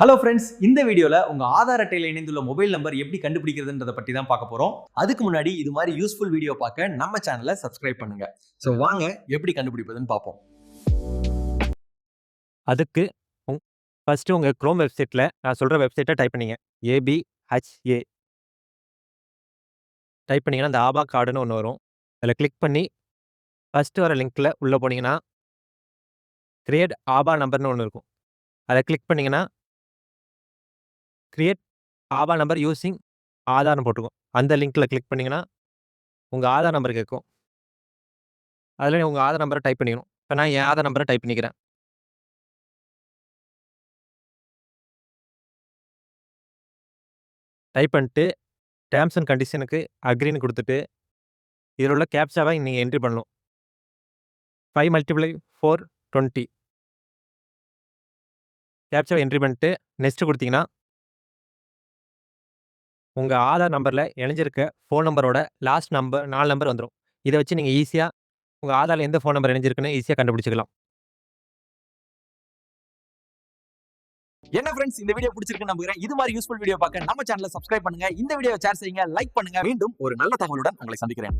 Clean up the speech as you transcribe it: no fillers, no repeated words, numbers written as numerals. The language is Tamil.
ஹலோ ஃப்ரெண்ட்ஸ், இந்த வீடியோல உங்க ஆதார் அட்டையில இணைந்துள்ள மொபைல் நம்பர் எப்படி கண்டுபிடிக்கிறதுன்றத பத்தி தான் பார்க்க போறோம். அதுக்கு முன்னாடி இது மாதிரி யூஸ்ஃபுல் வீடியோ பார்க்க நம்ம சேனலை சப்ஸ்கிரைப் பண்ணுங்க. ஸோ வாங்க எப்படி கண்டுபிடிப்பதுன்னு பார்ப்போம். அதுக்கு ஃபர்ஸ்ட்டு உங்க Chrome வெப்சைட்ல நான் சொல்ற வெப்சைட்ட டைப் பண்ணீங்க. ABHA டைப் பண்ணீங்கன்னா, அந்த ஆபா கார்டுன்னு ஒண்ணு வரும். அதில கிளிக் பண்ணி ஃபர்ஸ்ட்டு வர லிங்க்ல உள்ள போனீங்கன்னா, கிரியேட் ஆபா நம்பர்ன்னு ஒண்ணு இருக்கும். அத கிளிக் பண்ணீங்கன்னா, கிரியேட் ஆபா நம்பர் யூசிங் ஆதார்ன்னு போட்டிருக்கும். அந்த லிங்க்ல கிளிக் பண்ணீங்கன்னா, உங்க ஆதார் நம்பர் கேட்கும். அதில உங்க ஆதார் நம்பர டைப் பண்ணிக்கணும். இப்ப நான் என் ஆதார் நம்பர டைப் பண்ணிக்கிறேன். டைப் பண்ணிட்டு, டெர்ம்ஸ் அண்ட் கண்டிஷனுக்கு அக்ரின்னு குடுத்துட்டு, இதில உள்ள கேப்சாவ நீங்க என்ட்ரி பண்ணணும். 5 × 4 20 கேப்சாவ என்ட்ரி பண்ணிட்டு, நெக்ஸ்ட் குடுத்தீங்கன்னா, உங்க ஆதார் நம்பர்ல இணைஞ்சிருக்க ஃபோன் நம்பரோட லாஸ்ட் நம்பர் 4 நம்பர் வந்துரும். இத வச்சு நீங்க ஈஸியா உங்க ஆதார்ல எந்த ஃபோன் நம்பர் இணைஞ்சிருக்குன்னு ஈஸியா கண்டுபிடிச்சுக்கலாம். என்ன ஃப்ரெண்ட்ஸ், இந்த வீடியோ பிடிச்சிருக்குன்னு நம்புறேன். இது மாதிரி யூஸ்ஃபுல் வீடியோ பார்க்க நம்ம சேனலை சப்ஸ்கிரைப் பண்ணுங்க. இந்த வீடியோவை ஷேர் செய்யுங்க, லைக் பண்ணுங்க. மீண்டும் ஒரு நல்ல தகவலுடன் உங்களை சந்திக்கிறேன்.